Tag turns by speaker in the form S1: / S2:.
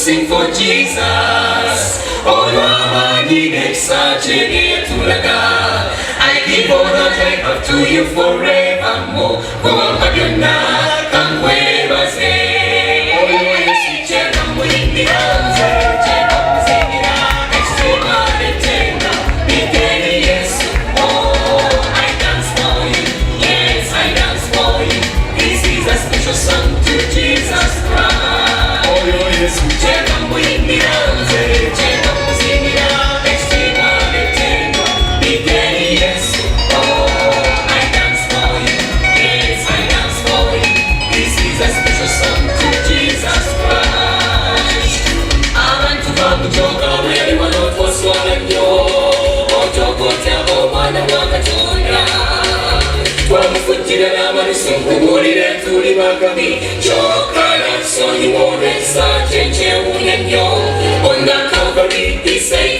S1: sing for Jesus. Oh, Mama, need exaggerate to laga. I give all that I have to you forevermore. Go on, Magana, come where I say. Oh, yes, you check on with the answer. Check on singing out, extreme tender. Big Daddy, yes. Oh, I dance for you. Yes, I dance for you. This is a special song to Jesus Christ. Oh, yes, you check on with the answer. Check on singing out, extreme tender. Big Daddy, yes. Twamufutira n'amaliso nkubulira tuli bakabi kyokala sonyiwa olw'ensa kyenkyewunya nnyo on the Calvary he said